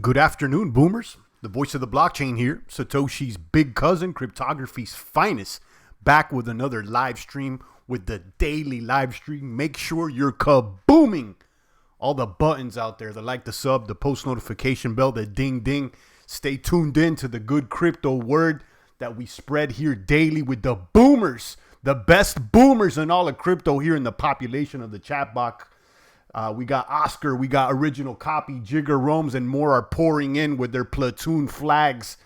Good afternoon, boomers. The voice of the blockchain here, Satoshi's big cousin, cryptography's finest, back with another live stream with the daily live stream. Make sure you're kabooming all the buttons out there, the like, the sub, the post notification bell, the ding ding. Stay tuned in to the good crypto word that we spread here daily with the boomers, the best boomers in all of crypto here in the population of the chat box. We got Oscar, we got Original Copy, Jigger Roams, and more are pouring in with their platoon flags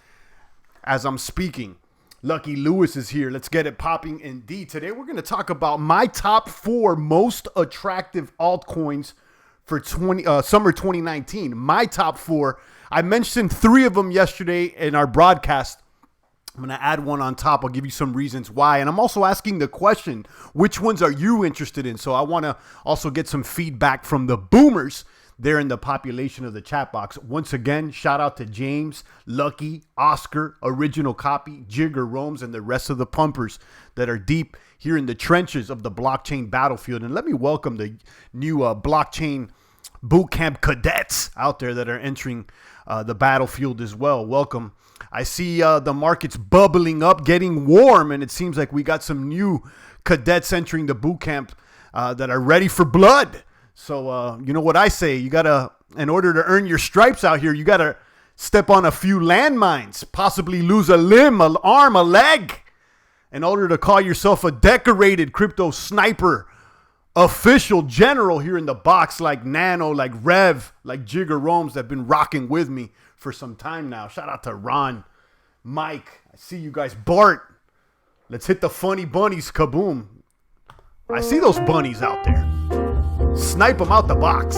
as I'm speaking. Lucky Lewis is here. Let's get it popping indeed. Today we're going to talk about my top 4 most attractive altcoins for summer 2019. My top 4. I mentioned 3 of them yesterday in our broadcast. I'm going to add one on top. I'll give you some reasons why. And I'm also asking the question, which ones are you interested in? So I want to also get some feedback from the boomers there in the population of the chat box. Once again, shout out to James, Lucky, Oscar, Original Copy, Jigger Roams, and the rest of the pumpers that are deep here in the trenches of the blockchain battlefield. And let me welcome the new blockchain bootcamp cadets out there that are entering the battlefield as well. Welcome. I see the markets bubbling up, getting warm, and it seems like we got some new cadets entering the boot camp that are ready for blood. So you know what I say, you gotta, in order to earn your stripes out here, you gotta step on a few landmines, possibly lose a limb, an arm, a leg, in order to call yourself a decorated crypto sniper official general here in the box, like Nano, like Rev, like Jigger Roams that have been rocking with me for some time now. Shout out to Ron, Mike. I see you guys. Bart, let's hit the funny bunnies. Kaboom. I see those bunnies out there. Snipe them out the box.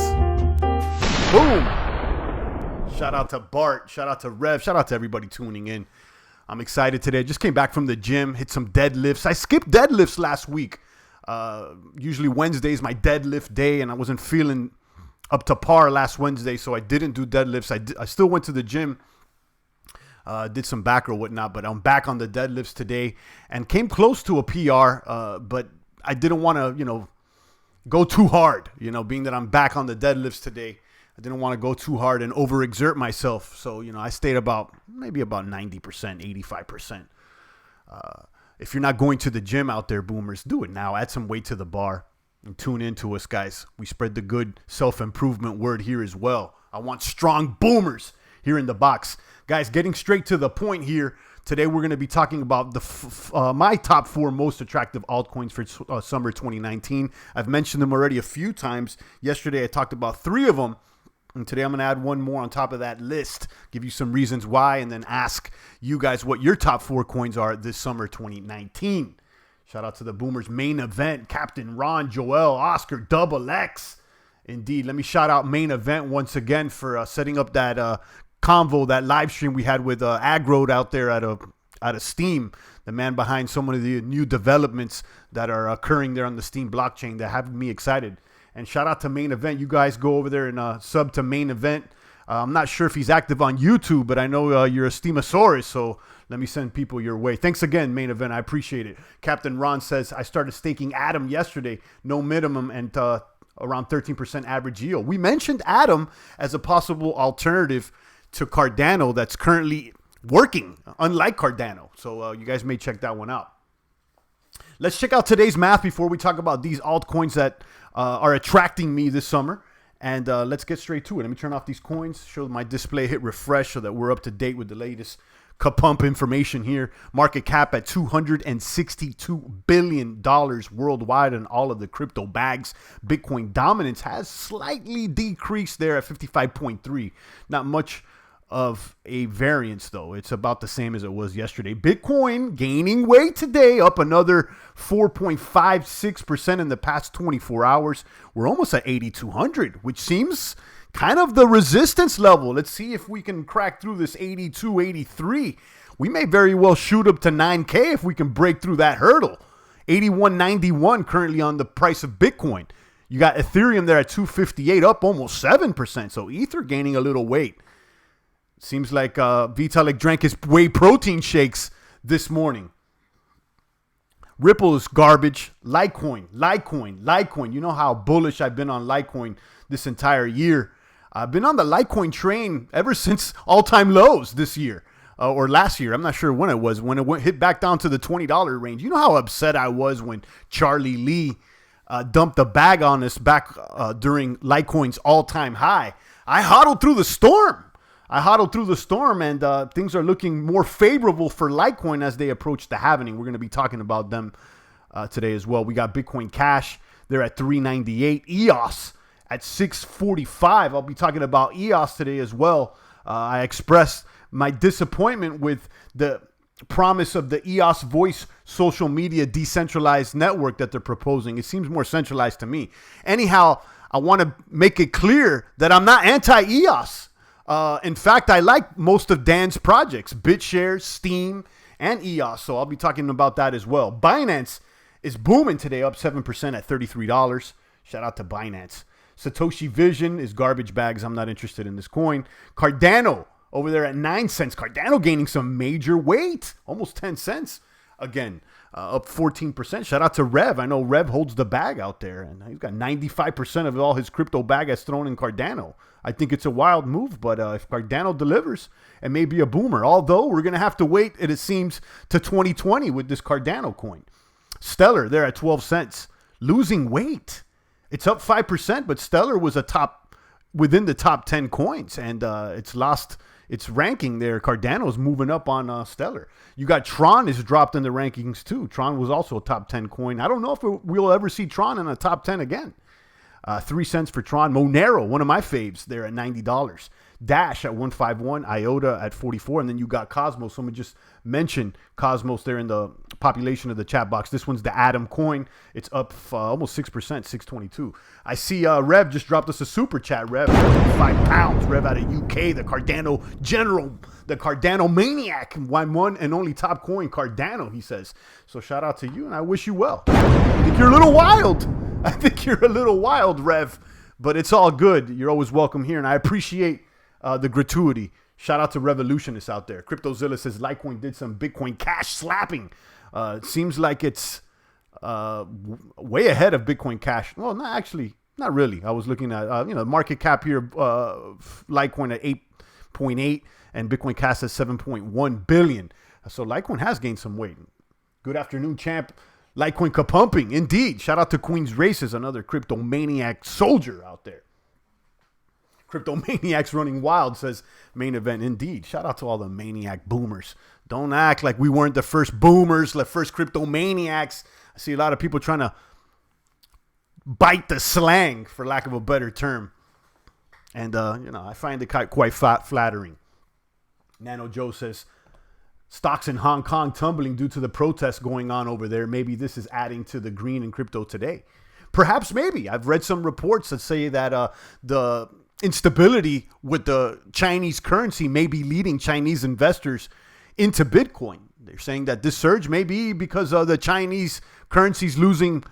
Boom. Shout out to Bart. Shout out to Rev. Shout out to everybody tuning in. I'm excited today. I just came back from the gym, hit some deadlifts. I skipped deadlifts last week. Usually Wednesday is my deadlift day, and I wasn't feeling up to par last Wednesday, so I didn't do deadlifts. I still went to the gym, did some back or whatnot, but I'm back on the deadlifts today and came close to a PR, but I didn't want to, go too hard, being that I'm back on the deadlifts today. I didn't want to go too hard and overexert myself. So, I stayed maybe about 90%, 85%. If you're not going to the gym out there, boomers, do it now. Add some weight to the bar and tune in to us, guys. We spread the good self-improvement word here as well. I want strong boomers here in the box. Guys, getting straight to the point here. Today we're going to be talking about my top 4 most attractive altcoins for summer 2019. I've mentioned them already a few times. Yesterday I talked about 3 of them. And today I'm going to add one more on top of that list, give you some reasons why, and then ask you guys what your top 4 coins are this summer 2019. Shout out to the boomers main event, Captain Ron, Joel, Oscar, Double X. Indeed, let me shout out main event once again for setting up that convo, that live stream we had with Agrode out there out of STEEM, the man behind so many of the new developments that are occurring there on the STEEM blockchain that have me excited. And shout out to main event. You guys go over there and sub to main event. I'm not sure if he's active on YouTube, but I know you're a Steamosaurus, so let me send people your way. Thanks again, main event. I appreciate it. Captain Ron says, I started staking Atom yesterday. No minimum and around 13% average yield. We mentioned Atom as a possible alternative to Cardano that's currently working, unlike Cardano. So you guys may check that one out. Let's check out today's math before we talk about these altcoins that are attracting me this summer. And let's get straight to it. Let me turn off these coins, show my display, hit refresh so that we're up to date with the latest kapump information here. Market cap at $262 billion worldwide in all of the crypto bags. Bitcoin dominance has slightly decreased there at 55.3. Not much of a variance though. It's about the same as it was yesterday. Bitcoin gaining weight today, up another 4.56% in the past 24 hours. We're almost at 8,200, which seems kind of the resistance level. Let's see if we can crack through this 82, 83. We may very well shoot up to 9K if we can break through that hurdle. 81.91 currently on the price of Bitcoin. You got Ethereum there at 258, up almost 7%. So Ether gaining a little weight. Seems like Vitalik drank his whey protein shakes this morning. Ripple is garbage. Litecoin. You know how bullish I've been on Litecoin this entire year. I've been on the Litecoin train ever since all-time lows this year. Or last year. I'm not sure when it was, when it hit back down to the $20 range. You know how upset I was when Charlie Lee dumped the bag on us back during Litecoin's all-time high. I hodled through the storm. And things are looking more favorable for Litecoin as they approach the halving. We're going to be talking about them today as well. We got Bitcoin Cash. They're at $398. EOS at $645. I'll be talking about EOS today as well. I expressed my disappointment with the promise of the EOS Voice social media decentralized network that they're proposing. It seems more centralized to me. Anyhow, I want to make it clear that I'm not anti-EOS. In fact, I like most of Dan's projects, BitShares, STEEM, and EOS. So I'll be talking about that as well. Binance is booming today, up 7% at $33. Shout out to Binance. Satoshi Vision is garbage bags. I'm not interested in this coin. Cardano over there at 9 cents. Cardano gaining some major weight, almost 10 cents. Again, up 14%. Shout out to Rev. I know Rev holds the bag out there, and he's got 95% of all his crypto bag has thrown in Cardano. I think it's a wild move, but if Cardano delivers, it may be a boomer. Although we're going to have to wait, it seems, to 2020 with this Cardano coin. Stellar, there at 12 cents. Losing weight. It's up 5%, but Stellar was within the top 10 coins, and it's lost its ranking there. Cardano's moving up on Stellar. You got Tron is dropped in the rankings too. Tron was also a top 10 coin. I don't know if we'll ever see Tron in a top 10 again. 3 cents for Tron. Monero, one of my faves, there at $90. Dash at 151, IOTA at 44, and then you got Cosmos. Someone just mentioned Cosmos there in the population of the chat box. This one's the Atom coin. It's up almost 6%, 622. I see Rev just dropped us a super chat. Rev, £5. Rev out of UK, the Cardano General, the Cardano Maniac, one and only top coin, Cardano, he says. So shout out to you, and I wish you well. I think you're a little wild, Rev, but it's all good. You're always welcome here, and I appreciate the gratuity. Shout out to revolutionists out there. CryptoZilla says Litecoin did some Bitcoin Cash slapping. It seems like it's way ahead of Bitcoin Cash. Well, not really. I was looking at market cap here, Litecoin at 8.8 and Bitcoin Cash at 7.1 billion. So Litecoin has gained some weight. Good afternoon, champ. Litecoin kapumping, indeed. Shout out to Queen's Races, another crypto maniac soldier out there. Crypto Maniacs running wild, says Main Event. Indeed. Shout out to all the maniac boomers. Don't act like we weren't the first boomers, the first crypto maniacs. I see a lot of people trying to bite the slang, for lack of a better term. And, I find it quite flattering. Nano Joe says, stocks in Hong Kong tumbling due to the protests going on over there. Maybe this is adding to the green in crypto today. Perhaps, maybe. I've read some reports that say that the instability with the Chinese currency may be leading Chinese investors into Bitcoin. They're saying that this surge may be because of the Chinese currency's losing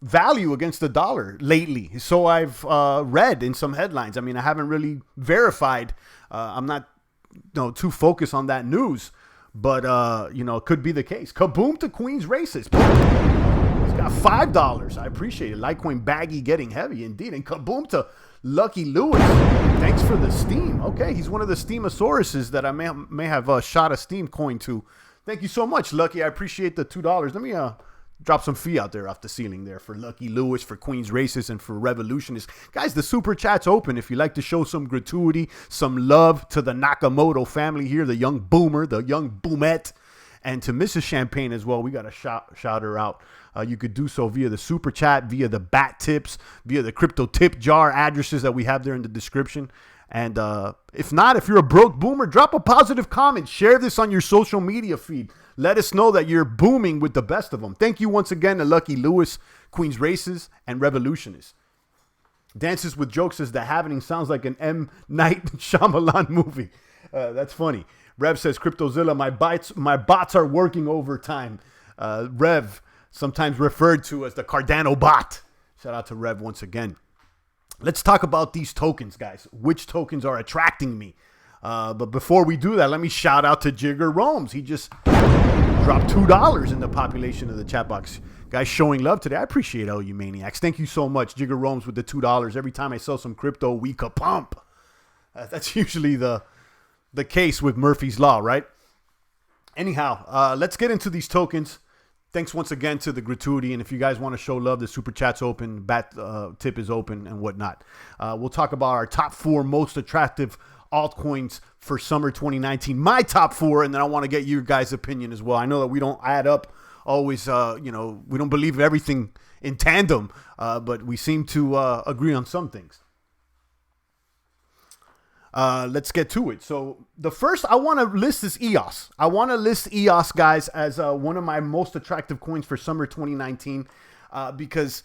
value against the dollar lately. So I've read in some headlines. I mean, I haven't really verified. I'm not too focused on that news, but it could be the case. Kaboom to Queen's Races. He's got $5. I appreciate it. Litecoin baggy getting heavy indeed. And kaboom to Lucky Lewis. Thanks for the Steam. Okay, he's one of the Steamosauruses that I may have shot a Steam coin to. Thank you so much, Lucky. I appreciate the $2. Let me drop some fee out there off the ceiling there for Lucky Lewis, for Queen's Races, and for Revolutionists. Guys, the super chat's open. If you'd like to show some gratuity, some love to the Nakamoto family here, the young boomer, the young boomette, and to Mrs. Champagne as well, we got to shout her out. You could do so via the super chat, via the bat tips, via the crypto tip jar addresses that we have there in the description. And if not, if you're a broke boomer, drop a positive comment. Share this on your social media feed. Let us know that you're booming with the best of them. Thank you once again to Lucky Lewis, Queen's Races, and Revolutionists. Dances with Jokes says the happening sounds like an M. Night Shyamalan movie. That's funny. Rev says, CryptoZilla, my bots are working overtime. Rev, sometimes referred to as the Cardano bot. Shout out to Rev once again. Let's talk about these tokens, guys. Which tokens are attracting me? But before we do that, let me shout out to Jigger Romes. He just dropped $2 in the population of the chat box. Guys showing love today. I appreciate all you maniacs. Thank you so much. Jigger Romes with the $2. Every time I sell some crypto, we ka pump. That's usually the case with Murphy's Law, right? Anyhow, let's get into these tokens. Thanks once again to the gratuity. And if you guys want to show love, the super chat's open, bat tip is open, and whatnot. We'll talk about our top 4 most attractive altcoins for summer 2019. My top 4, and then I want to get your guys' opinion as well. I know that we don't add up always, we don't believe everything in tandem, but we seem to agree on some things. Let's get to it. So the first I want to list is EOS. I want to list EOS, guys, as one of my most attractive coins for summer 2019 because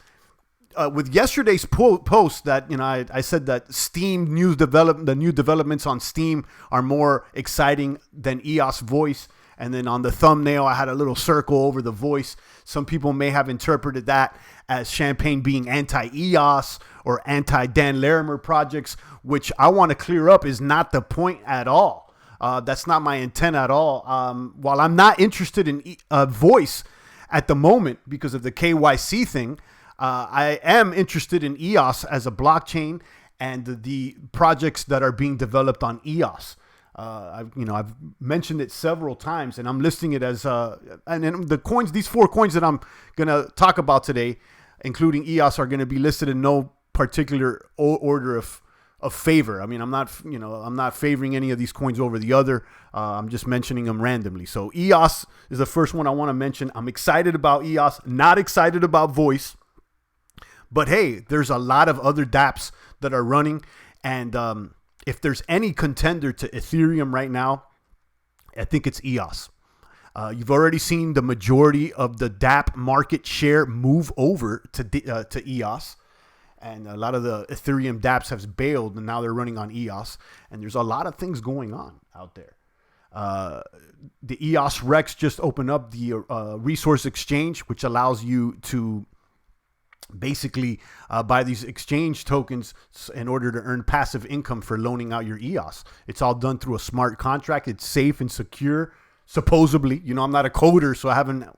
with yesterday's post that, I said that Steam the new developments on Steam are more exciting than EOS Voice. And then on the thumbnail, I had a little circle over the voice. Some people may have interpreted that as Champagne being anti-EOS or anti-Dan Larimer projects, which I want to clear up is not the point at all. That's not my intent at all. While I'm not interested in voice at the moment because of the KYC thing, I am interested in EOS as a blockchain and the projects that are being developed on EOS. I've mentioned it several times, and I'm listing it as and the coins. These 4 coins that I'm gonna talk about today, including EOS, are gonna be listed in no particular order of favor. I mean, I'm not favoring any of these coins over the other. I'm just mentioning them randomly. So EOS is the first one I want to mention. I'm excited about EOS, not excited about Voice, but hey, there's a lot of other dApps that are running, and if there's any contender to Ethereum right now, I think it's EOS. You've already seen the majority of the dApp market share move over to EOS. And a lot of the Ethereum dApps have bailed, and now they're running on EOS. And there's a lot of things going on out there. The EOS Rex just opened up the resource exchange, which allows you to basically buy these exchange tokens in order to earn passive income for loaning out your EOS. It's all done through a smart contract. It's safe and secure, supposedly. I'm not a coder, so I haven't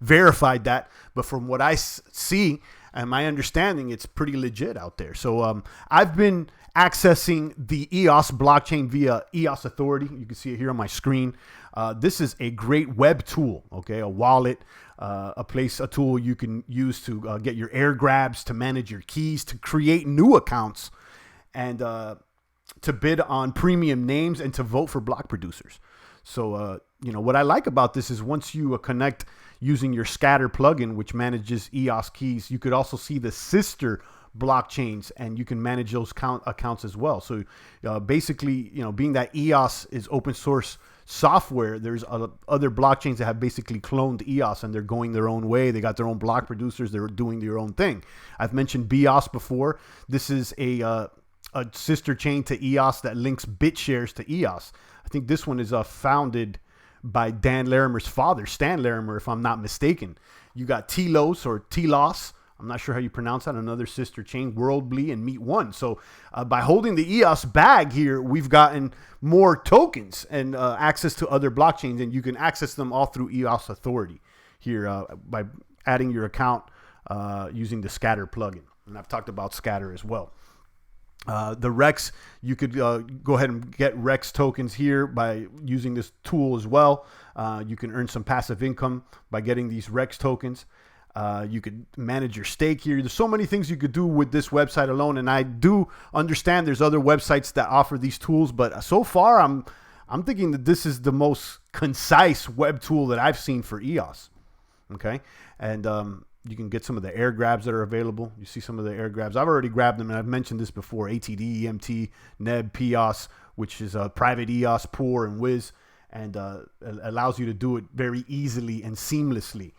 verified that. But from what I see and my understanding, it's pretty legit out there. So I've been accessing the EOS blockchain via EOS Authority. You can see it here on my screen. This is a great web tool, okay? A wallet, a tool you can use to get your air grabs, to manage your keys, to create new accounts, and to bid on premium names and to vote for block producers. So, what I like about this is once you connect using your Scatter plugin, which manages EOS keys, you could also see the sister blockchains, and you can manage those accounts as well. So basically, being that EOS is open source software, there's other blockchains that have basically cloned EOS, and they're going their own way. They got their own block producers. They're doing their own thing. I've mentioned BIOS before. This is a sister chain to EOS that links BitShares to EOS. I think this one is founded by Dan Larimer's father, Stan Larimer, if I'm not mistaken. You got Telos or Telos. I'm not sure how you pronounce that. Another sister chain, Worldly and Meet One. So by holding the EOS bag here, we've gotten more tokens and access to other blockchains, and you can access them all through EOS Authority here by adding your account using the Scatter plugin. And I've talked about Scatter as well. The Rex, you could go ahead and get Rex tokens here by using this tool as well. You can earn some passive income by getting these Rex tokens. You could manage your stake here. There's so many things you could do with this website alone, and I do understand there's other websites that offer these tools, but so far I'm thinking that this is the most concise web tool that I've seen for EOS. Okay, and you can get some of the air grabs that are available. You see some of the air grabs. I've already grabbed them, and I've mentioned this before. ATD, EMT, NEB, PIOS, which is a private EOS, POR, and Wiz, and allows you to do it very easily and seamlessly.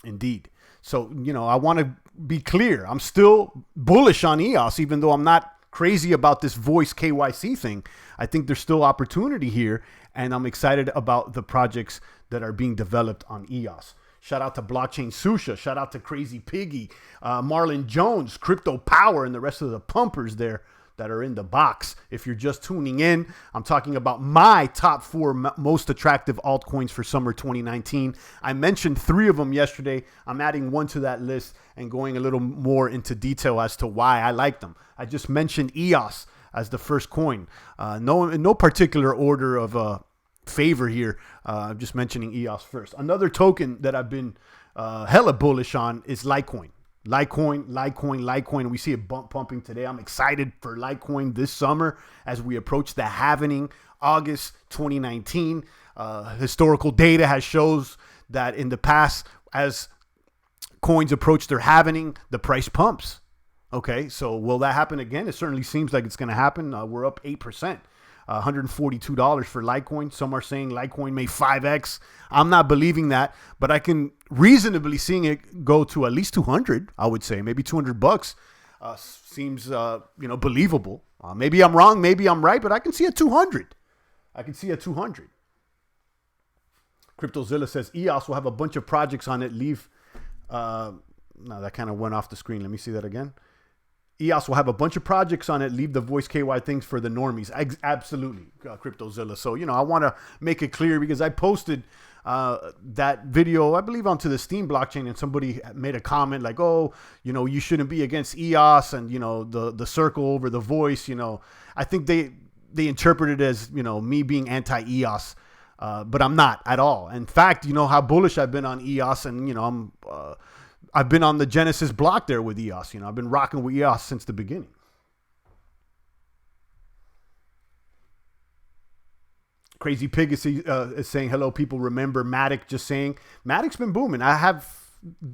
Indeed. So, I want to be clear. I'm still bullish on EOS, even though I'm not crazy about this voice KYC thing. I think there's still opportunity here, and I'm excited about the projects that are being developed on EOS. Shout out to Blockchain Susha. Shout out to Crazy Piggy, Marlon Jones, Crypto Power, and the rest of the pumpers there that are in the box. If you're just tuning in, I'm talking about my top 4 most attractive altcoins for summer 2019. I mentioned 3 of them yesterday. I'm adding 1 to that list and going a little more into detail as to why I like them. I just mentioned EOS. as the first coin. No, in no particular order of favor here. I'm just mentioning EOS first. Another token that I've been hella bullish on is Litecoin. Litecoin. We see it pumping today. I'm excited for Litecoin this summer as we approach the halvening, August 2019. Historical data shows that in the past, as coins approach their halvening, the price pumps. Okay, so will that happen again? It certainly seems like it's going to happen. We're up 8%. $142 for Litecoin. Some are saying Litecoin may 5x. I'm not believing that, but I can reasonably seeing it go to at least 200. I would say maybe $200 seems believable. Maybe I'm wrong, maybe I'm right, but I can see a 200. CryptoZilla says EOS will have a bunch of projects on it. No, that kind of went off the screen. Let me see that again. EOS will have a bunch of projects on it. Leave the voice KY things for the normies. Absolutely, CryptoZilla. So, I want to make it clear because I posted that video, I believe, onto the STEEM blockchain, and somebody made a comment like, oh, you shouldn't be against EOS and, the circle over the voice. I think they interpreted it as, me being anti-EOS, but I'm not at all. In fact, how bullish I've been on EOS, and, I've been on the Genesis block there with EOS. I've been rocking with EOS since the beginning. Crazy Pig is saying, hello, people remember Matic, just saying. Matic's been booming. I have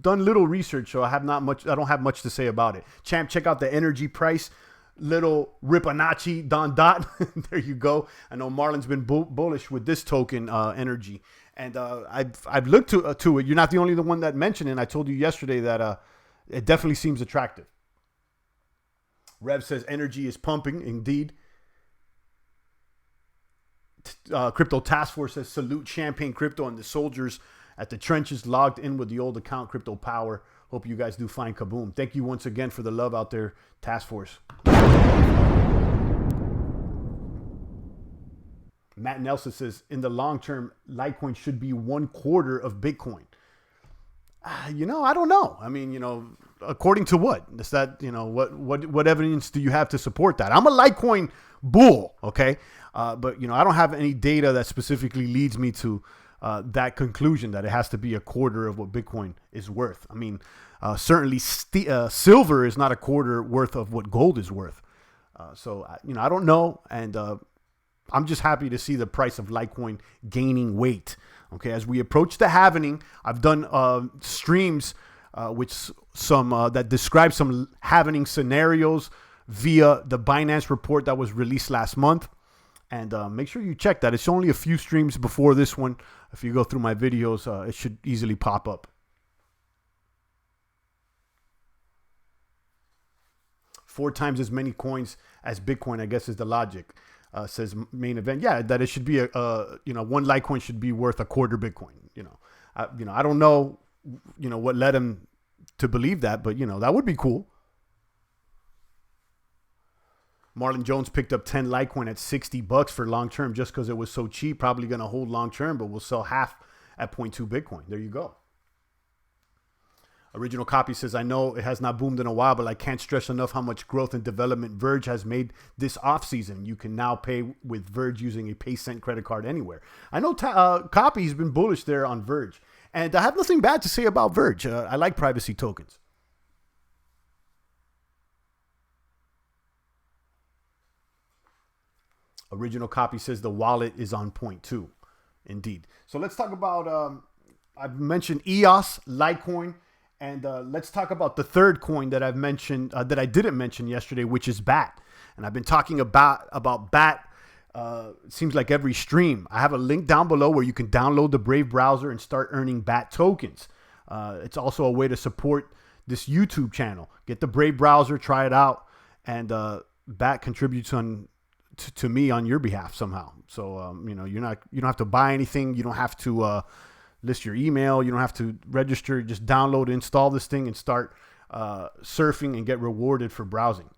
done little research, so I don't have much to say about it. Champ, check out the energy price. Little Ripanachi Don Dot. There you go. I know Marlon's been bullish with this token, energy. And I've looked to it. You're not the only one that mentioned it. And I told you yesterday that it definitely seems attractive. Rev says energy is pumping. Indeed. Crypto Task Force says salute Champagne Crypto and the soldiers at the trenches logged in with the old account Crypto Power. Hope you guys do find kaboom. Thank you once again for the love out there, Task Force. Matt Nelson says, in the long term, Litecoin should be 1/4 of Bitcoin. I don't know. I mean, according to what? Is that, what evidence do you have to support that? I'm a Litecoin bull, okay? But, I don't have any data that specifically leads me to that conclusion that it has to be 1/4 of what Bitcoin is worth. I mean, certainly silver is not 1/4 worth of what gold is worth. So, I don't know. And I'm just happy to see the price of Litecoin gaining weight. Okay, as we approach the halvening, I've done streams which some that describe some halvening scenarios via the Binance report that was released last month. And make sure you check that. It's only a few streams before this one. If you go through my videos, it should easily pop up. 4 times as many coins as Bitcoin, I guess, is the logic. Says main event. Yeah, that it should be one Litecoin should be worth 1/4 Bitcoin. I don't know, what led him to believe that, but that would be cool. Marlon Jones picked up 10 Litecoin at $60 for long term just because it was so cheap. Probably going to hold long term, but we'll sell half at 0.2 Bitcoin. There you go. Original Copy says, I know it has not boomed in a while, but I can't stress enough how much growth and development Verge has made this offseason. You can now pay with Verge using a PayCent credit card anywhere. I know Copy's been bullish there on Verge. And I have nothing bad to say about Verge. I like privacy tokens. Original Copy says the wallet is on point too. Indeed. So let's talk about, I've mentioned EOS, Litecoin, and let's talk about the third coin that I've mentioned, that I didn't mention yesterday, which is BAT. And I've been talking about BAT, it seems like every stream. I have a link down below where you can download the Brave browser and start earning BAT tokens. It's also a way to support this YouTube channel. Get the Brave browser, try it out, and BAT contributes to me on your behalf somehow. So you don't have to buy anything. You don't have to list your email. You don't have to register. Just download, install this thing, and start surfing and get rewarded for browsing.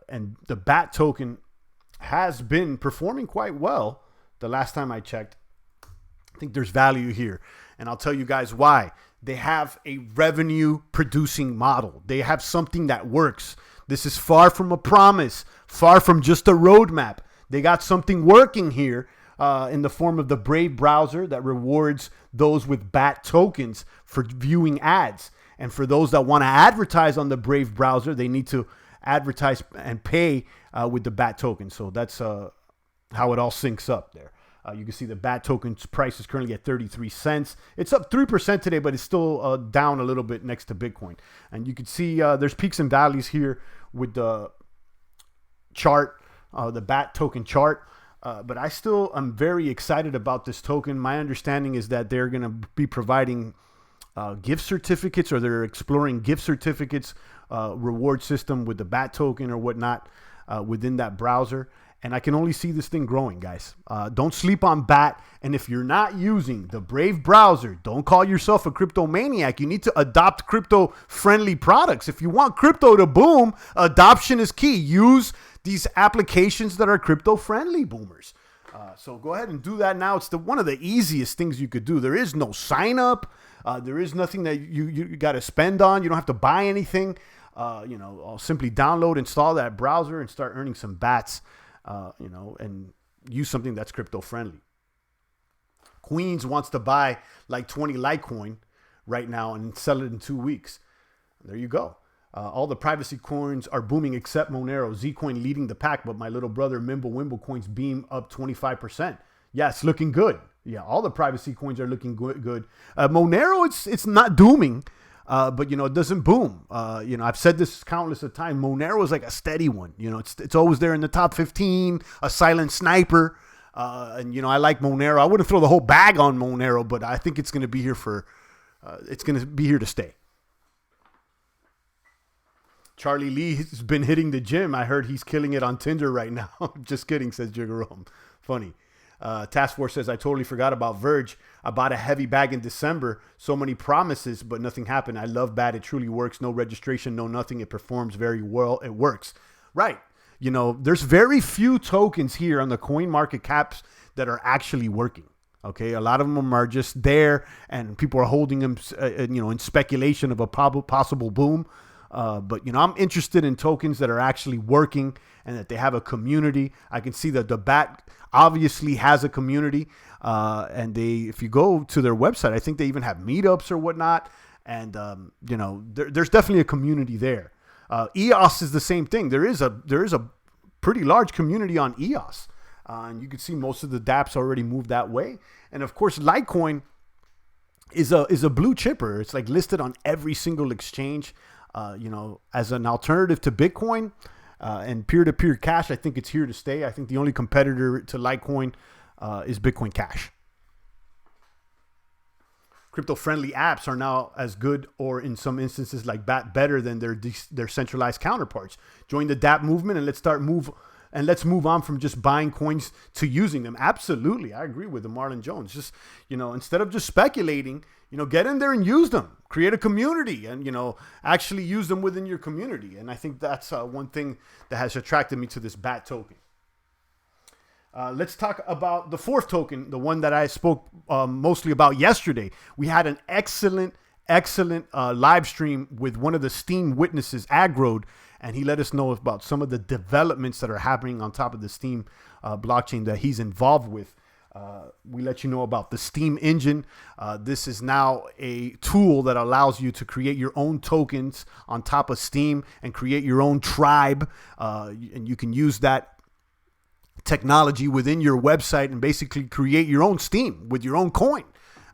And the BAT token has been performing quite well the last time I checked. I think there's value here, and I'll tell you guys why. They have a revenue producing model. They have something that works. This is far from a promise, far from just a roadmap. They got something working here in the form of the Brave browser that rewards those with BAT tokens for viewing ads. And for those that want to advertise on the Brave browser, they need to advertise and pay with the BAT token. So that's how it all syncs up there. You can see the BAT token's price is currently at 33 cents. It's up 3% today, but it's still down a little bit next to Bitcoin. And you can see there's peaks and valleys here with the chart, the BAT token chart. But I still am very excited about this token. My understanding is that they're going to be providing gift certificates, or they're exploring gift certificates reward system with the BAT token or whatnot within that browser. And I can only see this thing growing, guys. Don't sleep on BAT. And if you're not using the Brave browser, don't call yourself a crypto maniac. You need to adopt crypto-friendly products. If you want crypto to boom, adoption is key. Use these applications that are crypto-friendly, boomers. So go ahead and do that now. It's one of the easiest things you could do. There is no sign up. There is nothing that you got to spend on. You don't have to buy anything. I'll simply download, install that browser, and start earning some BATs. And use something that's crypto friendly. Queens wants to buy like 20 Litecoin right now and sell it in 2 weeks. There you go. All the privacy coins are booming except Monero. Zcoin leading the pack, but my little brother Mimble coins beam up 25%. Yeah, it's looking good. Yeah, all the privacy coins are looking good. Monero, it's not dooming. But it doesn't boom. I've said this countless of times. Monero is like a steady one. It's always there in the top 15, a silent sniper. And I like Monero. I wouldn't throw the whole bag on Monero, but I think it's going to be here to stay. Charlie Lee has been hitting the gym. I heard he's killing it on Tinder right now. Just kidding, says Jiggerome. Funny. Task Force says, I totally forgot about Verge. I bought a heavy bag in December. So many promises, but nothing happened. I love BAT. It truly works. No registration, no nothing. It performs very well. It works. Right. There's very few tokens here on the coin market caps that are actually working. Okay. A lot of them are just there and people are holding them, in speculation of a possible boom. But I'm interested in tokens that are actually working and that they have a community. I can see that the BAT obviously has a community, and if you go to their website, I think they even have meetups or whatnot. And there's definitely a community there. EOS is the same thing. There is a pretty large community on EOS, and you can see most of the dApps already moved that way. And of course, Litecoin is a blue chipper. It's like listed on every single exchange. As an alternative to Bitcoin and peer-to-peer cash, I think it's here to stay. I think the only competitor to Litecoin is Bitcoin Cash. Crypto-friendly apps are now as good, or in some instances like BAT, better than their centralized counterparts. Join the dApp movement and let's move on from just buying coins to using them. Absolutely, I agree with the Marlon Jones. Just instead of just speculating, get in there and use them. Create a community and actually use them within your community. And I think that's one thing that has attracted me to this BAT token. Let's talk about the fourth token, the one that I spoke mostly about yesterday. We had an excellent live stream with one of the STEEM witnesses, Agrode, and he let us know about some of the developments that are happening on top of the STEEM blockchain that he's involved with. We let you know about the STEEM engine. This is now a tool that allows you to create your own tokens on top of STEEM and create your own tribe. And you can use that technology within your website and basically create your own STEEM with your own coin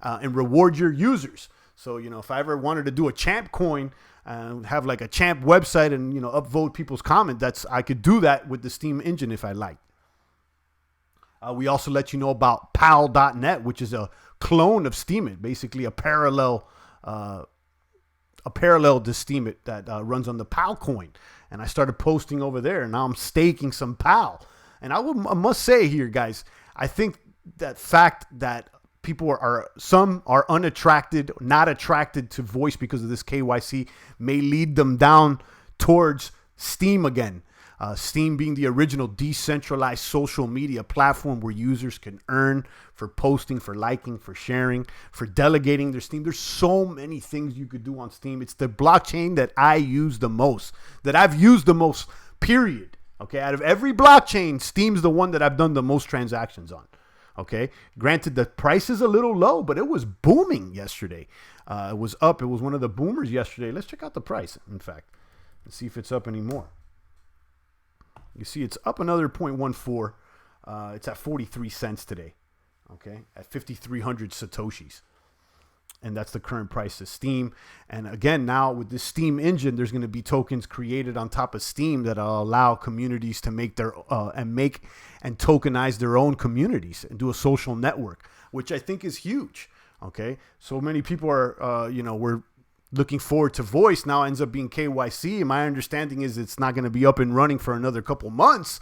and reward your users. So, if I ever wanted to do a champ coin and have like a champ website and, upvote people's comment, I could do that with the STEEM engine if I like. We also let you know about pal.net, which is a clone of Steemit, basically a parallel to Steemit that runs on the PAL coin. And I started posting over there, and now I'm staking some PAL. And I must say here, guys, I think that fact that some are unattracted, not attracted to Voice because of this KYC may lead them down towards Steem again. Steam being the original decentralized social media platform where users can earn for posting, for liking, for sharing, for delegating their Steam. There's so many things you could do on Steam. It's the blockchain that I use the most, that I've used the most, period. Okay, out of every blockchain, Steam's the one that I've done the most transactions on. Okay, granted the price is a little low, but it was booming yesterday. It was up. It was one of the boomers yesterday. Let's check out the price, in fact, and see if it's up anymore. You see it's up another 0.14. It's at 43 cents today, okay, at 5,300 Satoshis. And that's the current price of Steam. And again, now with this Steam engine, there's going to be tokens created on top of Steam that allow communities to make their and tokenize their own communities and do a social network, which I think is huge. Okay, so many people are, we're looking forward to Voice. Now ends up being KYC. And my understanding is it's not going to be up and running for another couple months.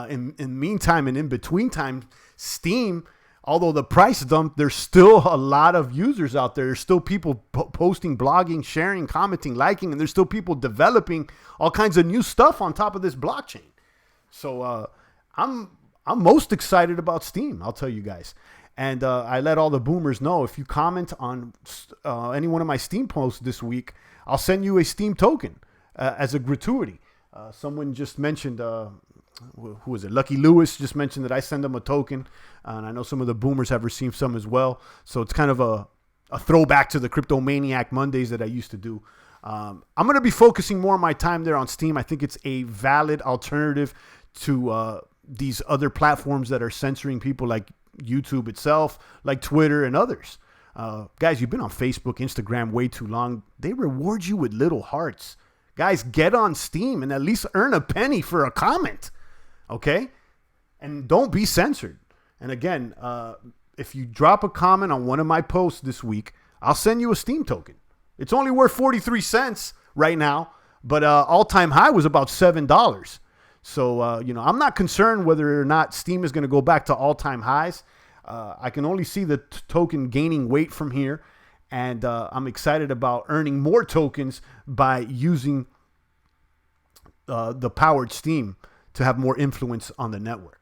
In meantime and in between time, Steam, although the price dumped, there's still a lot of users out there. There's still people posting, blogging, sharing, commenting, liking, and there's still people developing all kinds of new stuff on top of this blockchain. So I'm most excited about Steam, I'll tell you guys. And I let all the boomers know, if you comment on any one of my Steam posts this week, I'll send you a Steam token as a gratuity. Someone just mentioned, who was it? Lucky Lewis just mentioned that I send them a token. And I know some of the boomers have received some as well. So it's kind of a throwback to the Crypto Maniac Mondays that I used to do. I'm going to be focusing more of my time there on Steam. I think it's a valid alternative to these other platforms that are censoring people, like YouTube itself, like Twitter and others. Guys, you've been on Facebook, Instagram way too long. They reward you with little hearts. Guys, get on Steam and at least earn a penny for a comment. Okay? And don't be censored. And again, if you drop a comment on one of my posts this week, I'll send you a Steam token. It's only worth 43 cents right now, but all-time high was about $7. So, I'm not concerned whether or not Steam is going to go back to all-time highs. I can only see the token gaining weight from here. And I'm excited about earning more tokens by using the powered Steam to have more influence on the network.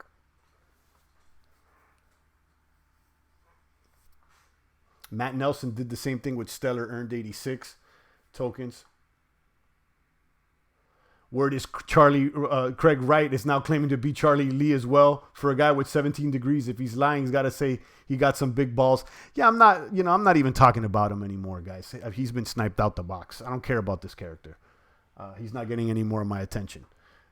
Matt Nelson did the same thing with Stellar, earned 86 tokens. Word is Craig Wright is now claiming to be Charlie Lee as well. For a guy with 17 degrees, if he's lying, he's got to say he got some big balls. Yeah, I'm not even talking about him anymore, guys. He's been sniped out the box. I don't care about this character. He's not getting any more of my attention.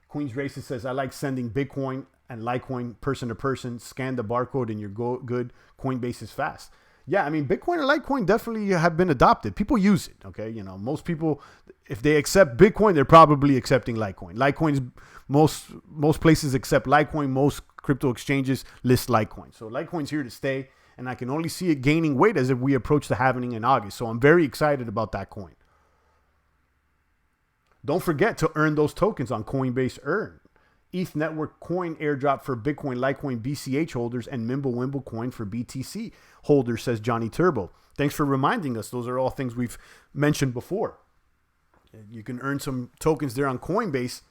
Queen's Racist says, I like sending Bitcoin and Litecoin person to person. Scan the barcode and you're good. Coinbase is fast. Yeah, I mean, Bitcoin and Litecoin definitely have been adopted. People use it, okay? Most people, if they accept Bitcoin, they're probably accepting Litecoin. Litecoin's, most places accept Litecoin. Most crypto exchanges list Litecoin. So Litecoin's here to stay, and I can only see it gaining weight as we approach the halving in August. So I'm very excited about that coin. Don't forget to earn those tokens on Coinbase Earn. ETH Network coin airdrop for Bitcoin, Litecoin, BCH holders, and Mimblewimble coin for BTC holders, says Johnny Turbo. Thanks for reminding us. Those are all things we've mentioned before. You can earn some tokens there on Coinbase,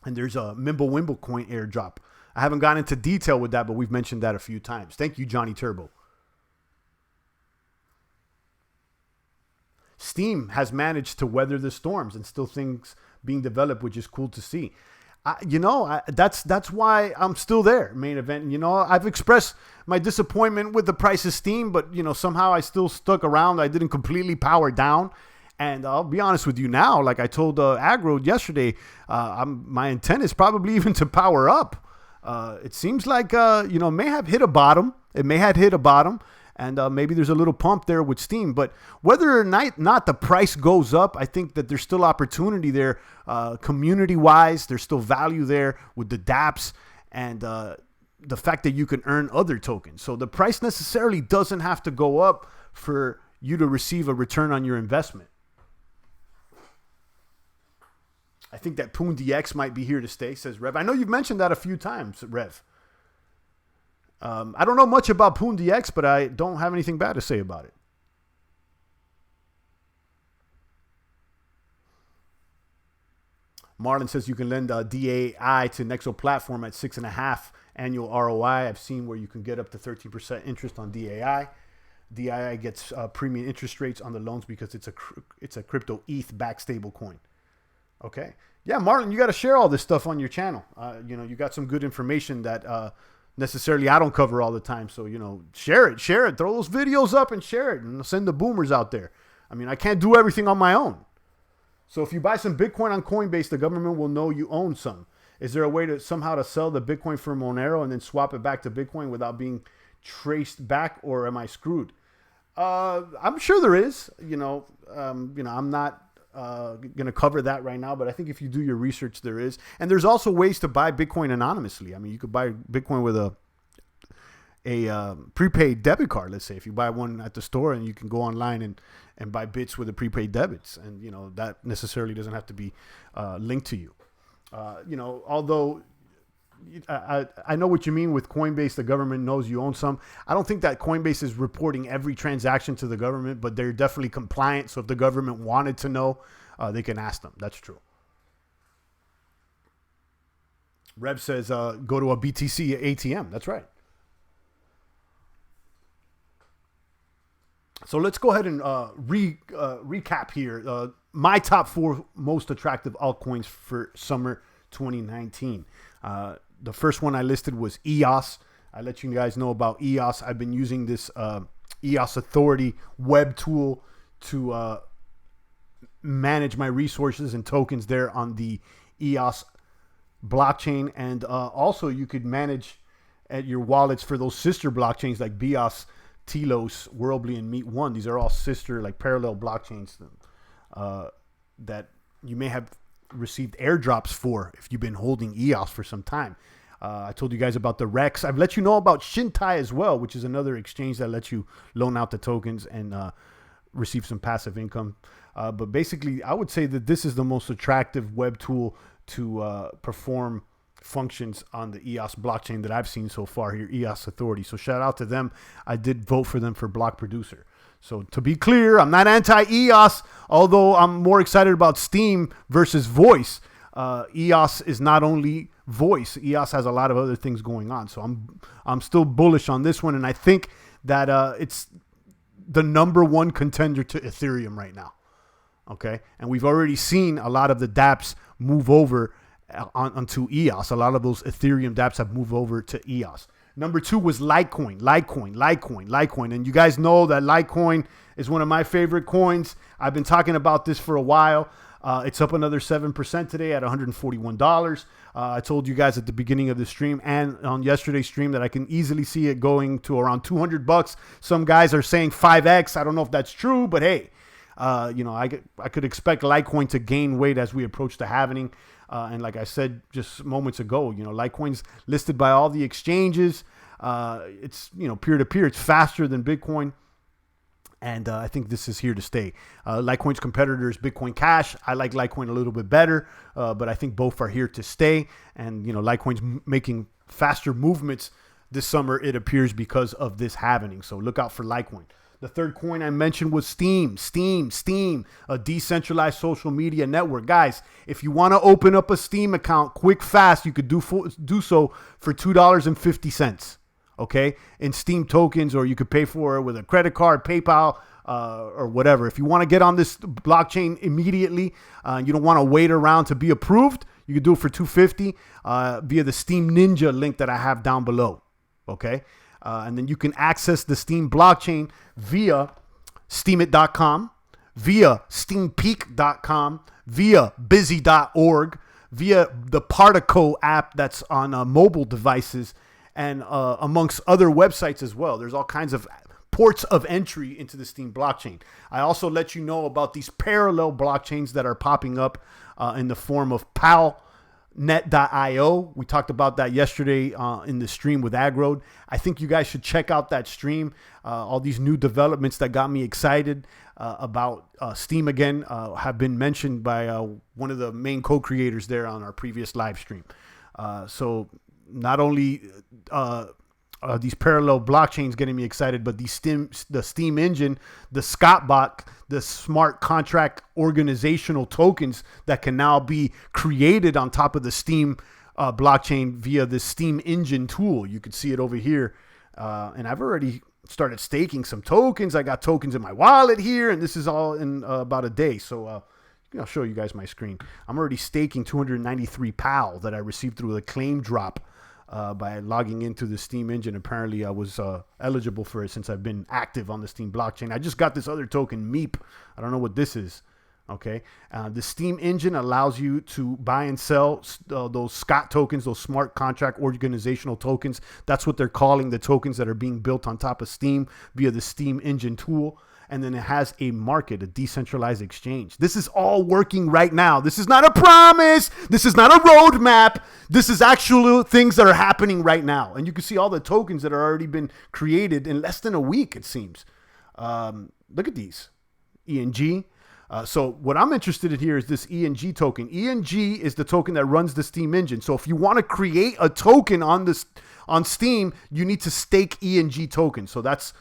and there's a Mimblewimble coin airdrop. I haven't gone into detail with that, but we've mentioned that a few times. Thank you, Johnny Turbo. Steam has managed to weather the storms and still things being developed, which is cool to see. That's why I'm still there, main event. I've expressed my disappointment with the price of Steam, but somehow I still stuck around. I didn't completely power down. And I'll be honest with you now, like I told Agro yesterday, my intent is probably even to power up. It seems like, may have hit a bottom. It may have hit a bottom. And maybe there's a little pump there with Steam. But whether or not the price goes up, I think that there's still opportunity there. Community-wise, there's still value there with the dApps and the fact that you can earn other tokens. So the price necessarily doesn't have to go up for you to receive a return on your investment. I think that PoonDX might be here to stay, says Rev. I know you've mentioned that a few times, Rev. I don't know much about PoonDX, but I don't have anything bad to say about it. Marlon says you can lend DAI to Nexo platform at 6.5 annual ROI. I've seen where you can get up to 13% interest on DAI. DAI gets premium interest rates on the loans because it's a crypto ETH backed stable coin. Okay. Yeah, Marlon, you got to share all this stuff on your channel. You got some good information that necessarily I don't cover all the time. So, share it. Throw those videos up and share it and send the boomers out there. I mean, I can't do everything on my own. So if you buy some Bitcoin on Coinbase, the government will know you own some. Is there a way to somehow sell the Bitcoin for Monero and then swap it back to Bitcoin without being traced back, or am I screwed? I'm sure there is. I'm not going to cover that right now, but I think if you do your research, there is. And there's also ways to buy Bitcoin anonymously. I mean, you could buy Bitcoin with a prepaid debit card. Let's say if you buy one at the store, and you can go online and buy bits with a prepaid debits, and that necessarily doesn't have to be linked to you. Although I know what you mean with Coinbase, the government knows you own some. I don't think that Coinbase is reporting every transaction to the government, but they're definitely compliant. So if the government wanted to know, they can ask them. That's true. Reb says, go to a BTC ATM. That's right. So let's go ahead and recap here. My top 4 most attractive altcoins for summer 2019. The first one I listed was EOS. I let you guys know about EOS. I've been using this EOS Authority web tool to manage my resources and tokens there on the EOS blockchain. And also you could manage at your wallets for those sister blockchains like BIOS, Telos, Worldly, and Meet1. These are all sister, like parallel blockchains that you may have received airdrops for if you've been holding EOS for some time. I told you guys about the Rex. I've let you know about Shintai as well, which is another exchange that lets you loan out the tokens and receive some passive income. But basically, I would say that this is the most attractive web tool to perform functions on the EOS blockchain that I've seen so far here, EOS Authority. So shout out to them. I did vote for them for block producer. So to be clear, I'm not anti-EOS, although I'm more excited about STEEM versus voice. EOS is not only voice. EOS has a lot of other things going on. So I'm still bullish on this one, and I think that it's the #1 contender to Ethereum right now. Okay, and we've already seen a lot of the dApps move over onto EOS. A lot of those Ethereum dApps have moved over to EOS. Number 2 was Litecoin. And you guys know that Litecoin is one of my favorite coins. I've been talking about this for a while. It's up another 7% today at $141. I told you guys at the beginning of the stream and on yesterday's stream that I can easily see it going to around $200. Some guys are saying 5x. I don't know if that's true, but hey, I could expect Litecoin to gain weight as we approach the halving. And like I said just moments ago, Litecoin's listed by all the exchanges. It's, peer-to-peer. It's faster than Bitcoin. And I think this is here to stay. Litecoin's competitor is Bitcoin Cash. I like Litecoin a little bit better, but I think both are here to stay. And, Litecoin's making faster movements this summer, it appears, because of this halving. So look out for Litecoin. The third coin I mentioned was STEEM, a decentralized social media network. Guys, if you want to open up a STEEM account quick, fast, you could do so for $2.50, okay, in STEEM tokens, or you could pay for it with a credit card, PayPal, or whatever. If you want to get on this blockchain immediately, you don't want to wait around to be approved, you could do it for $2.50 via the STEEM Ninja link that I have down below, okay? And then you can access the STEEM blockchain via steemit.com, via steampeak.com, via busy.org, via the Partico app that's on mobile devices, and amongst other websites as well. There's all kinds of ports of entry into the STEEM blockchain. I also let you know about these parallel blockchains that are popping up in the form of Net.io. We talked about that yesterday in the stream with Agrode. I think you guys should check out that stream. All these new developments that got me excited about STEEM again have been mentioned by one of the main co-creators there on our previous live stream. So not only these parallel blockchains getting me excited, but the Steam engine, the Scottbot, the smart contract organizational tokens that can now be created on top of the Steam blockchain via the Steam engine tool. You can see it over here. And I've already started staking some tokens. I got tokens in my wallet here, and this is all in about a day. So I'll show you guys my screen. I'm already staking 293 PAL that I received through the claim drop by logging into the Steam engine. Apparently, I was eligible for it since I've been active on the Steam blockchain. I just got this other token, MEEP. I don't know what this is. Okay, the Steam engine allows you to buy and sell those SCOT tokens, those smart contract organizational tokens. That's what they're calling the tokens that are being built on top of Steam via the Steam engine tool. And then it has a market, a decentralized exchange. This is all working right now. This is not a promise. This is not a roadmap. This is actual things that are happening right now. And you can see all the tokens that are already been created in less than a week, it seems. Look at these. ENG. So what I'm interested in here is this ENG token. ENG is the token that runs the Steam engine. So if you want to create a token on Steam, you need to stake ENG tokens. So that's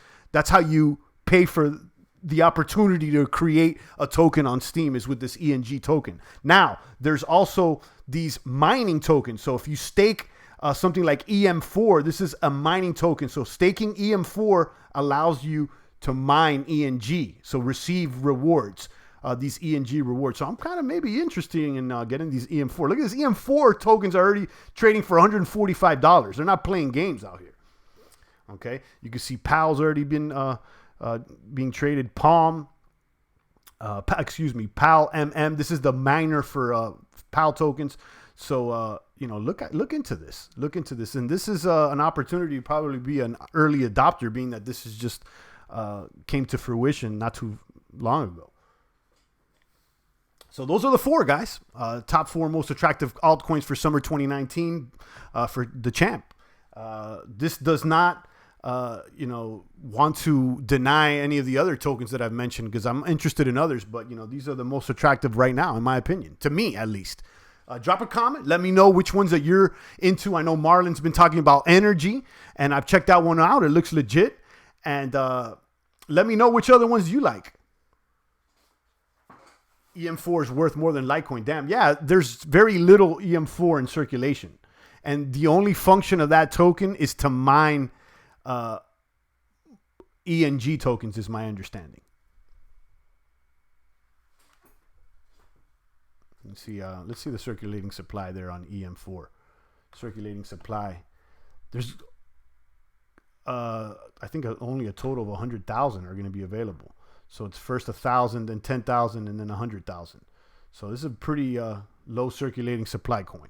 how you pay for the opportunity to create a token on Steam, is with this ENG token. Now, there's also these mining tokens. So if you stake something like EM4, this is a mining token. So staking EM4 allows you to mine ENG, so receive rewards. These ENG rewards. So I'm kind of maybe interested in getting these EM4. Look at this. EM4 tokens are already trading for $145. They're not playing games out here. Okay. You can see PAL's already been being traded. PAL MM. This is the miner for PAL tokens. So, look into this. Look into this. And this is an opportunity to probably be an early adopter, being that this is just came to fruition not too long ago. So those are the four, guys. Top four most attractive altcoins for summer 2019 for the champ. This does not, want to deny any of the other tokens that I've mentioned, because I'm interested in others. But, these are the most attractive right now, in my opinion, to me at least. Drop a comment. Let me know which ones that you're into. I know Marlon's been talking about energy, and I've checked that one out. It looks legit. And let me know which other ones you like. EM4 is worth more than Litecoin. Damn. Yeah, there's very little EM4 in circulation. And the only function of that token is to mine ENG tokens, is my understanding. Let's see the circulating supply there on EM4. Circulating supply. There's, I think only a total of 100,000 are going to be available. So it's first 1,000, then 10,000, and then 100,000. So this is a pretty low circulating supply coin.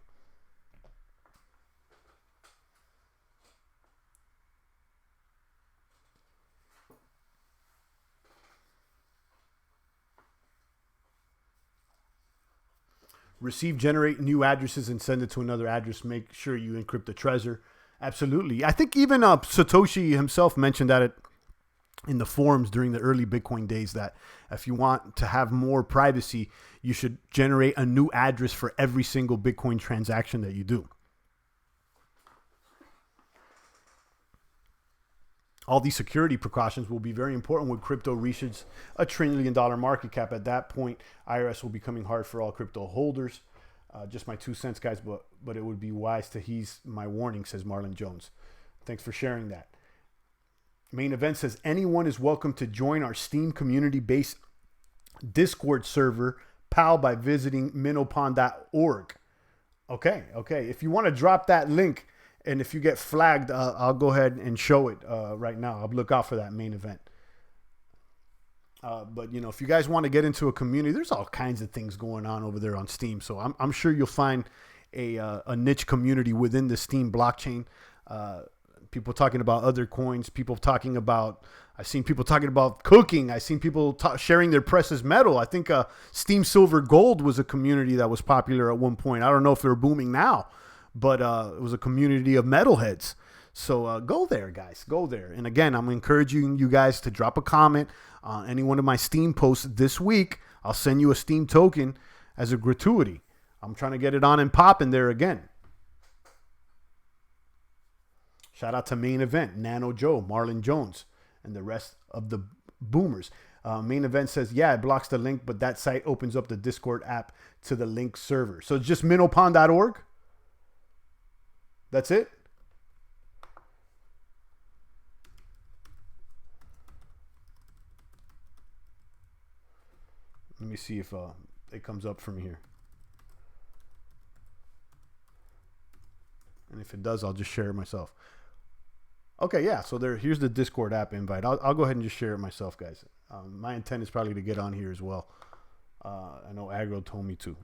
Generate new addresses and send it to another address. Make sure you encrypt the treasure. Absolutely. I think even Satoshi himself mentioned that in the forums during the early Bitcoin days, that if you want to have more privacy, you should generate a new address for every single Bitcoin transaction that you do. All these security precautions will be very important when crypto reaches $1 trillion market cap. At that point, IRS will be coming hard for all crypto holders. Just my 2 cents, guys, but it would be wise to heed my warning, says Marlon Jones. Thanks for sharing that. Main Event says anyone is welcome to join our Steam community-based Discord server, PAL, by visiting minopon.org. Okay. If you want to drop that link, and if you get flagged, I'll go ahead and show it right now. I'll look out for that Main Event. But, if you guys want to get into a community, there's all kinds of things going on over there on Steam. So I'm sure you'll find a niche community within the Steam blockchain. People talking about other coins. I've seen people talking about cooking. I've seen people sharing their precious metal. I think Steam Silver Gold was a community that was popular at one point. I don't know if they're booming now, but it was a community of metalheads. So go there, guys. Go there. And again, I'm encouraging you guys to drop a comment on any one of my Steam posts this week. I'll send you a Steam token as a gratuity. I'm trying to get it on and popping there again. Shout out to Main Event, Nano Joe, Marlon Jones, and the rest of the boomers. Main Event says, yeah, it blocks the link, but that site opens up the Discord app to the link server. So it's just minnowpond.org. That's it. Let me see if it comes up from here. And if it does, I'll just share it myself. Okay, yeah. So here's the Discord app invite. I'll go ahead and just share it myself, guys. My intent is probably to get on here as well. I know Agro told me to.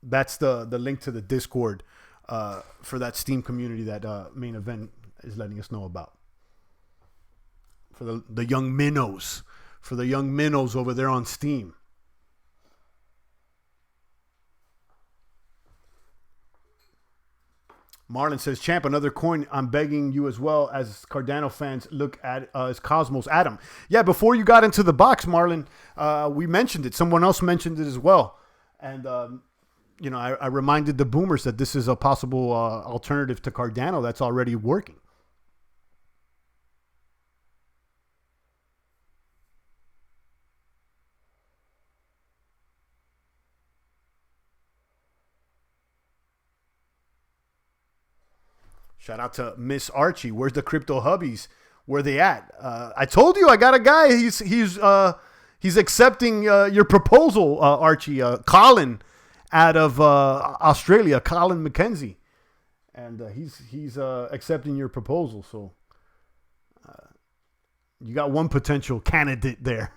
That's the link to the Discord for that Steam community that Main Event is letting us know about. For the young minnows. For the young minnows over there on Steam. Marlon says, Champ, another coin I'm begging you as well as Cardano fans look at is Cosmos Atom. Yeah, before you got into the box, Marlon, we mentioned it. Someone else mentioned it as well. And, you know, I reminded the boomers that this is a possible alternative to Cardano that's already working. Shout out to Miss Archie. Where's the crypto hubbies? Where they at? I told you I got a guy. He's accepting your proposal, Archie. Colin out of Australia, Colin McKenzie, and he's accepting your proposal. So you got one potential candidate there.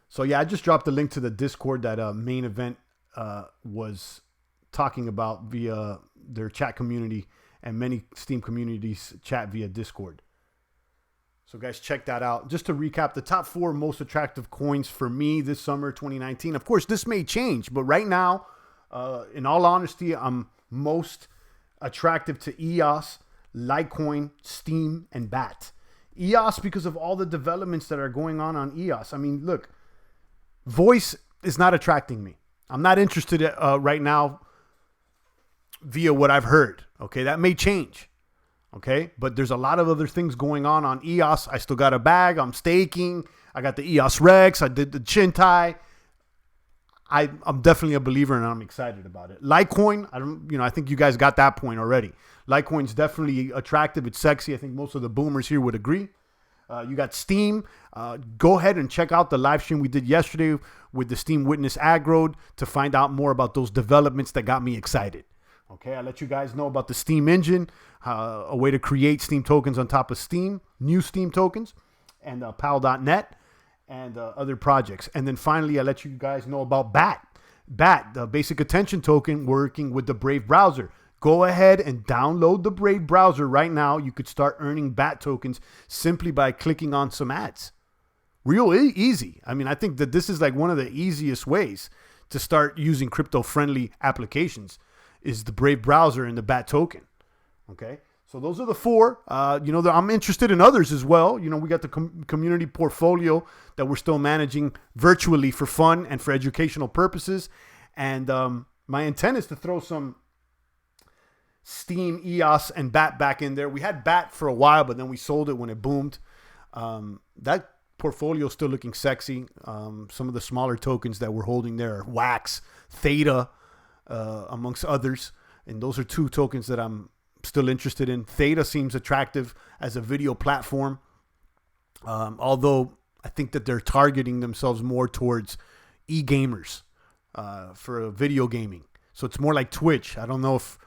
So yeah, I just dropped the link to the Discord that Main Event was talking about via their chat community, and many Steam communities chat via Discord. So guys, check that out. Just to recap, the top 4 most attractive coins for me this summer 2019. Of course, this may change, but right now, in all honesty, I'm most attractive to EOS, Litecoin, Steem, and BAT. EOS because of all the developments that are going on EOS. I mean, look, voice is not attracting me. I'm not interested right now via what I've heard. Okay, that may change. Okay, but there's a lot of other things going on EOS. I still got a bag. I'm staking. I got the EOS Rex. I did the Chintai. I'm definitely a believer, and I'm excited about it. Litecoin, I think you guys got that point already. Litecoin's definitely attractive. It's sexy. I think most of the boomers here would agree. You got Steem. Go ahead and check out the live stream we did yesterday with the Steem Witness Aggroed to find out more about those developments that got me excited. Okay, I let you guys know about the Steem engine, a way to create Steem tokens on top of Steem, new Steem tokens, and pal.net and other projects. And then finally, I let you guys know about BAT. BAT, the basic attention token working with the Brave browser. Go ahead and download the Brave browser right now. You could start earning BAT tokens simply by clicking on some ads. Real easy. I mean, I think that this is like one of the easiest ways to start using crypto-friendly applications is the Brave browser and the BAT token. Okay, so those are the 4. I'm interested in others as well. We got the community portfolio that we're still managing virtually for fun and for educational purposes. And my intent is to throw some Steem, EOS, and BAT back in there. We had BAT for a while, but then we sold it when it boomed. That portfolio is still looking sexy. Some of the smaller tokens that we're holding there are Wax, Theta, amongst others. And those are 2 tokens that I'm still interested in. Theta seems attractive as a video platform. Although I think that they're targeting themselves more towards e-gamers for video gaming. So it's more like Twitch. I don't know if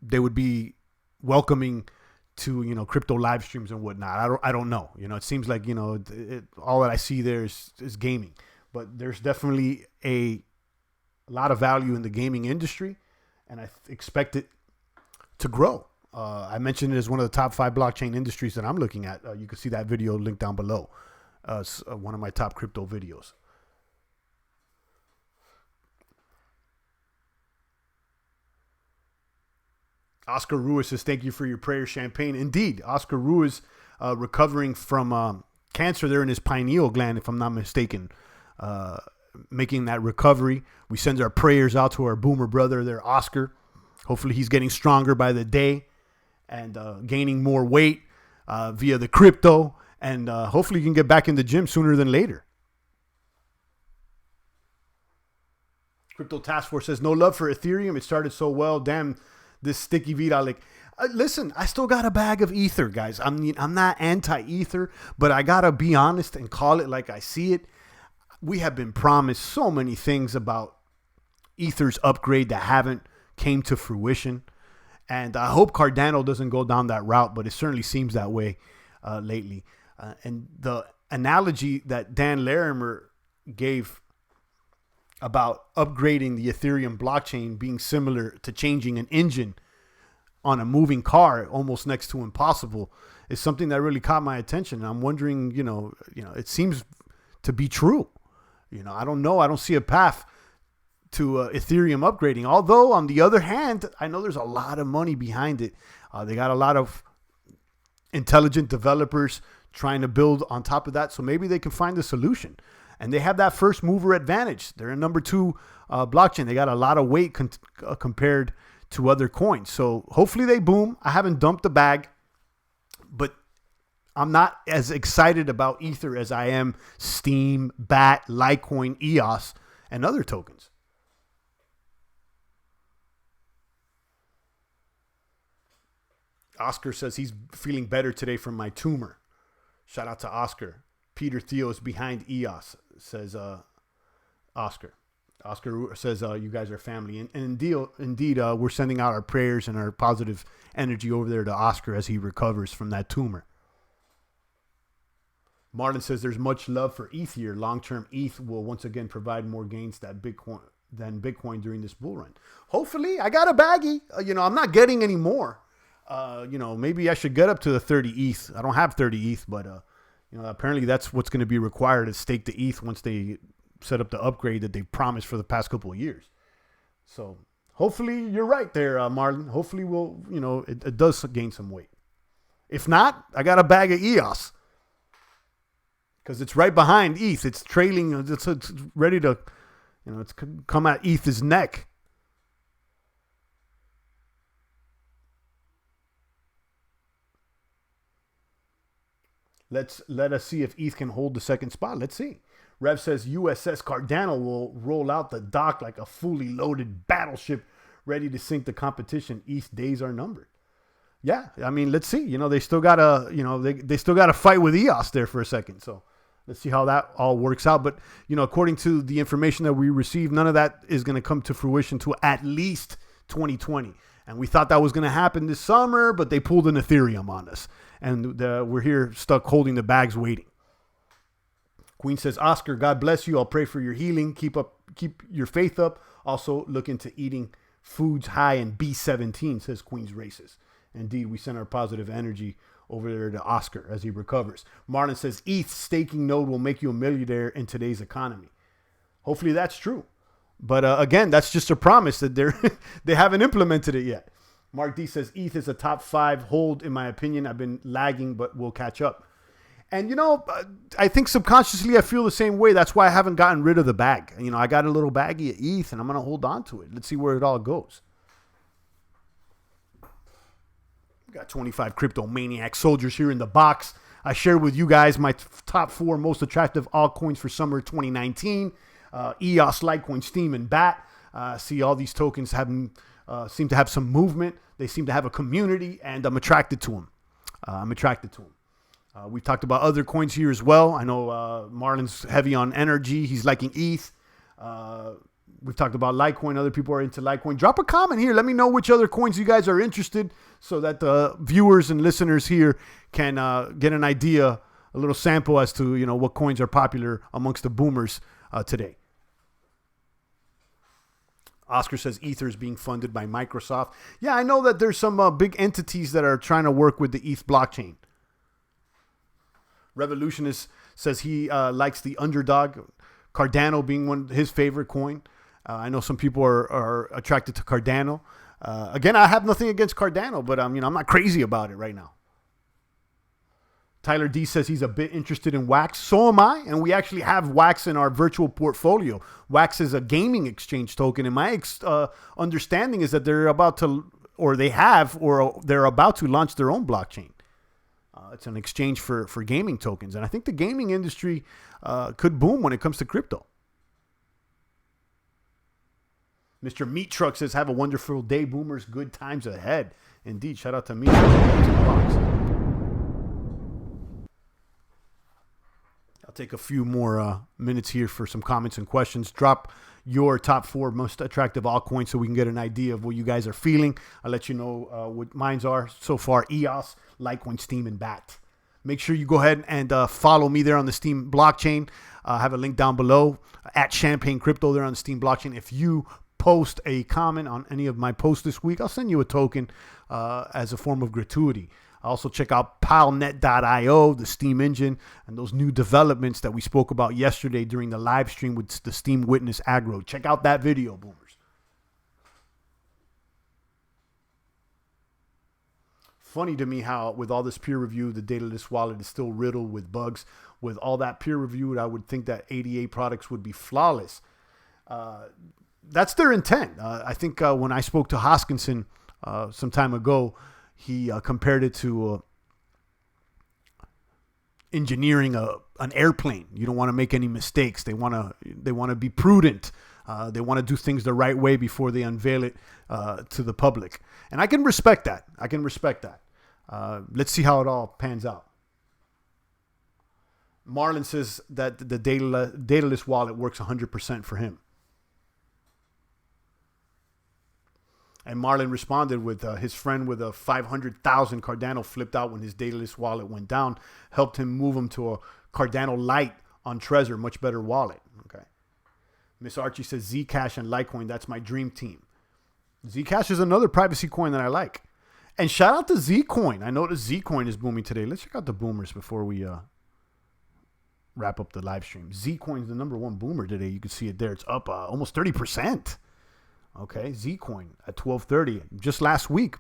they would be welcoming to, crypto live streams and whatnot. I don't know. It seems like, all that I see there is gaming. But there's definitely a lot of value in the gaming industry, and I expect it to grow. I mentioned it as one of the top 5 blockchain industries that I'm looking at. You can see that video linked down below. It's one of my top crypto videos. Oscar Ruiz says, thank you for your prayer, Champagne. Indeed, Oscar Ruiz recovering from cancer there in his pineal gland, if I'm not mistaken. making that recovery. We send our prayers out to our boomer brother there, Oscar. Hopefully he's getting stronger by the day and gaining more weight via the crypto. And hopefully he can get back in the gym sooner than later. Crypto Task Force says, no love for Ethereum. It started so well. Damn, this sticky Vitalik. Listen, I still got a bag of Ether, guys. I'm not anti-Ether, but I got to be honest and call it like I see it. We have been promised so many things about Ether's upgrade that haven't came to fruition. And I hope Cardano doesn't go down that route, but it certainly seems that way lately. And the analogy that Dan Larimer gave about upgrading the Ethereum blockchain being similar to changing an engine on a moving car, almost next to impossible, is something that really caught my attention. And I'm wondering, it seems to be true. I don't know. I don't see a path to Ethereum upgrading. Although, on the other hand, I know there's a lot of money behind it. They got a lot of intelligent developers trying to build on top of that. So maybe they can find a solution. And they have that first mover advantage. They're a number 2 blockchain. They got a lot of weight compared to other coins. So hopefully they boom. I haven't dumped the bag, but I'm not as excited about Ether as I am STEEM, BAT, Litecoin, EOS, and other tokens. Oscar says he's feeling better today from my tumor. Shout out to Oscar. Peter Theo is behind EOS, says Oscar. Oscar says you guys are family. And indeed, we're sending out our prayers and our positive energy over there to Oscar as he recovers from that tumor. Marlon says there's much love for ETH here. Long-term ETH will once again provide more gains than Bitcoin during this bull run. Hopefully, I got a baggie. I'm not getting any more. Maybe I should get up to the 30 ETH. I don't have 30 ETH, but apparently that's what's going to be required to stake the ETH once they set up the upgrade that they promised for the past couple of years. So hopefully you're right there, Marlon. Hopefully it does gain some weight. If not, I got a bag of EOS because it's right behind ETH. It's trailing. It's ready to, it's come at ETH's neck. Let us see if ETH can hold the second spot. Let's see. Rev says USS Cardano will roll out the dock like a fully loaded battleship ready to sink the competition. ETH days are numbered. Yeah, I mean, let's see. They still gotta, they still gotta fight with EOS there for a second. So let's see how that all works out. But according to the information that we received, none of that is going to come to fruition to at least 2020. And we thought that was going to happen this summer, but they pulled an Ethereum on us. And we're here stuck holding the bags waiting. Queen says, Oscar, God bless you. I'll pray for your healing. Keep your faith up. Also look into eating foods high in B17, says Queen's Races. Indeed, we send our positive energy over there to Oscar as he recovers. Marlon says, ETH staking node will make you a millionaire in today's economy. Hopefully that's true. But again, that's just a promise that they haven't implemented it yet. Mark D says, ETH is a top 5 hold, in my opinion. I've been lagging, but we'll catch up. And, I think subconsciously I feel the same way. That's why I haven't gotten rid of the bag. I got a little baggie of ETH, and I'm going to hold on to it. Let's see where it all goes. We got 25 crypto maniac soldiers here in the box. I shared with you guys my top 4 most attractive altcoins for summer 2019. EOS, Litecoin, STEEM, and BAT. See all these tokens seem to have some movement. They seem to have a community, and I'm attracted to them. We've talked about other coins here as well. I know Marlon's heavy on energy. He's liking ETH. We've talked about Litecoin. Other people are into Litecoin. Drop a comment here. Let me know which other coins you guys are interested so that the viewers and listeners here can get an idea, a little sample as to, what coins are popular amongst the boomers today. Oscar says Ether is being funded by Microsoft. Yeah, I know that there's some big entities that are trying to work with the ETH blockchain. Revolutionist says he likes the underdog, Cardano being his favorite coin. I know some people are attracted to Cardano. Again, I have nothing against Cardano, but I'm not crazy about it right now. Tyler D says he's a bit interested in Wax. So am I, and we actually have Wax in our virtual portfolio. Wax is a gaming exchange token, and my understanding is that they're about to, or they have, or they're about to launch their own blockchain. It's an exchange for gaming tokens, and I think the gaming industry could boom when it comes to crypto. Mr. Meat Truck says, have a wonderful day, boomers. Good times ahead. Indeed. Shout out to Meat Truck. I'll take a few more minutes here for some comments and questions. Drop your top 4 most attractive altcoins so we can get an idea of what you guys are feeling. I'll let you know what mines are so far. EOS, Litecoin, STEEM, and BAT. Make sure you go ahead and follow me there on the STEEM blockchain. I have a link down below at Champagne Crypto there on the STEEM blockchain. If you post a comment on any of my posts this week, I'll send you a token as a form of gratuity. Also check out palnet.io, the Steam engine, and those new developments that we spoke about yesterday during the live stream with the Steam Witness Aggro. Check out that video, boomers. Funny to me how with all this peer review, the Dataless wallet is still riddled with bugs. With all that peer reviewed, I would think that 88 products would be flawless. That's their intent. I think when I spoke to Hoskinson some time ago, he compared it to engineering an airplane. You don't want to make any mistakes. They want to be prudent. They want to do things the right way before they unveil it to the public. And I can respect that. Let's see how it all pans out. Marlon says that the Dataless wallet works 100% for him. And Marlon responded with his friend with a 500,000 Cardano flipped out when his Dataless wallet went down, helped him move him to a Cardano Lite on Trezor, much better wallet. Okay. Miss Archie says Zcash and Litecoin, that's my dream team. Zcash is another privacy coin that I like. And shout out to Zcoin. I noticed Zcoin is booming today. Let's check out the boomers before we wrap up the live stream. Zcoin is the #1 boomer today. You can see it there. It's up almost 30%. Okay, Zcoin at 12:30. Just last week,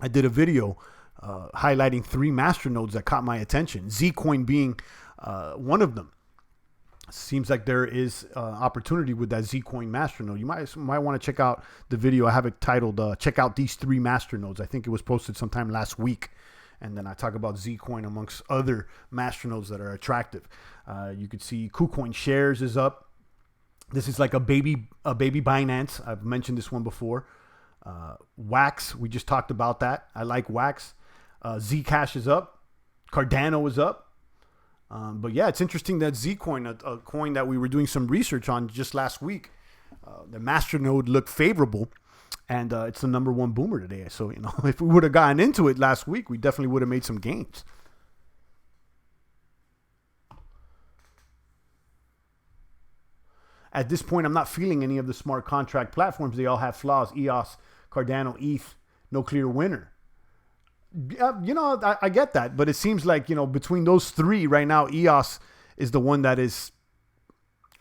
I did a video highlighting 3 masternodes that caught my attention. Zcoin being one of them. Seems like there is opportunity with that Zcoin masternode. You might want to check out the video. I have it titled "Check Out These 3 Masternodes." I think it was posted sometime last week, and then I talk about Zcoin amongst other masternodes that are attractive. You could see KuCoin shares is up. This is like a baby Binance. I've mentioned this one before. Wax, we just talked about that. I like Wax. Zcash is up. Cardano is up. But yeah, it's interesting that Zcoin, a coin that we were doing some research on just last week, the masternode looked favorable, and it's the #1 boomer today. So, if we would have gotten into it last week, we definitely would have made some gains. At this point, I'm not feeling any of the smart contract platforms. They all have flaws. EOS, Cardano, ETH, no clear winner. I get that, but it seems like, between those 3 right now, EOS is the one that is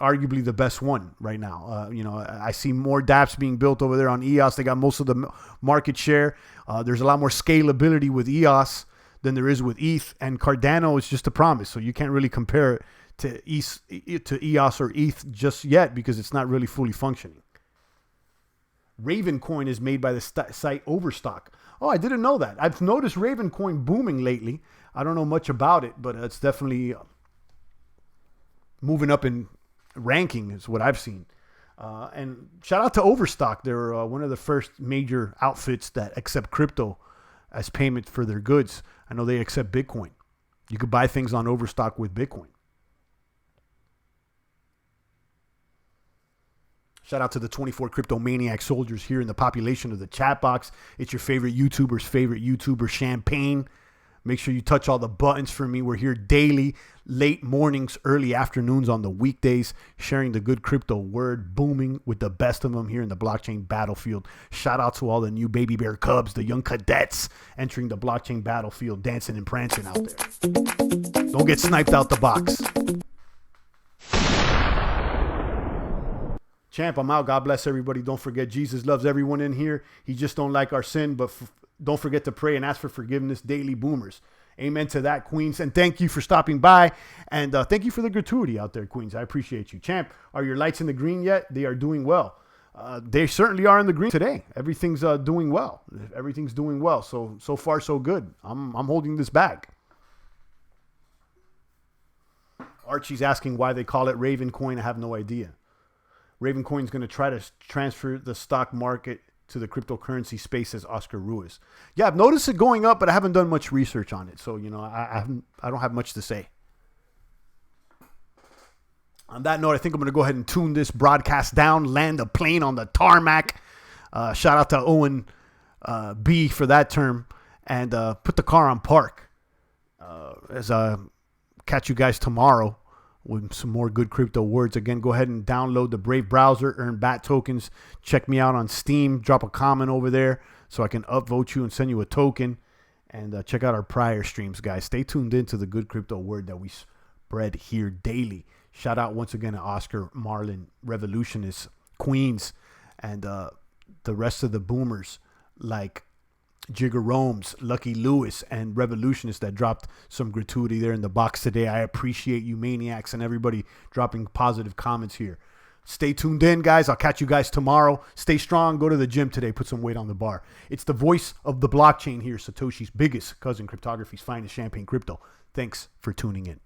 arguably the best one right now. I see more dApps being built over there on EOS. They got most of the market share. There's a lot more scalability with EOS than there is with ETH, and Cardano is just a promise. So you can't really compare it to EOS or ETH just yet because it's not really fully functioning. Ravencoin is made by the site Overstock. Oh, I didn't know that. I've noticed Ravencoin booming lately. I don't know much about it, but it's definitely moving up in ranking is what I've seen. And shout out to Overstock. They're one of the first major outfits that accept crypto as payment for their goods. I know they accept Bitcoin. You could buy things on Overstock with Bitcoin. Shout out to the 24 crypto maniac soldiers here in the population of the chat box. It's your favorite YouTuber, Champagne. Make sure you touch all the buttons for me. We're here daily, late mornings, early afternoons on the weekdays, sharing the good crypto word, booming with the best of them here in the blockchain battlefield. Shout out to all the new baby bear cubs, the young cadets entering the blockchain battlefield, dancing and prancing out there. Don't get sniped out the box. Champ, I'm out. God bless everybody. Don't forget, Jesus loves everyone in here. He just don't like our sin, but don't forget to pray and ask for forgiveness daily, boomers. Amen to that, Queens. And thank you for stopping by. And thank you for the gratuity out there, Queens. I appreciate you. Champ, are your lights in the green yet? They are doing well. They certainly are in the green today. Everything's doing well. Everything's doing well. So far, so good. I'm holding this bag. Archie's asking why they call it Raven Coin. I have no idea. Raven Coin is going to try to transfer the stock market to the cryptocurrency space, says Oscar Ruiz. Yeah, I've noticed it going up, but I haven't done much research on it. So, I don't have much to say. On that note, I think I'm going to go ahead and tune this broadcast down, land a plane on the tarmac. Shout out to Owen B for that term. And put the car on park. As catch you guys tomorrow with some more good crypto words. Again, go ahead and download the Brave browser, earn BAT tokens. Check me out on Steam. Drop a comment over there so I can upvote you and send you a token. And check out our prior streams, guys. Stay tuned in to the good crypto word that we spread here daily. Shout out once again to Oscar, Marlon, Revolutionist, Queens, and the rest of the boomers like Jigger Romes, Lucky Lewis, and Revolutionists that dropped some gratuity there in the box today. I appreciate you, Maniacs, and everybody dropping positive comments here. Stay tuned in, guys. I'll catch you guys tomorrow. Stay strong. Go to the gym today. Put some weight on the bar. It's the voice of the blockchain here, Satoshi's biggest cousin, cryptography's finest, Champagne Crypto. Thanks for tuning in.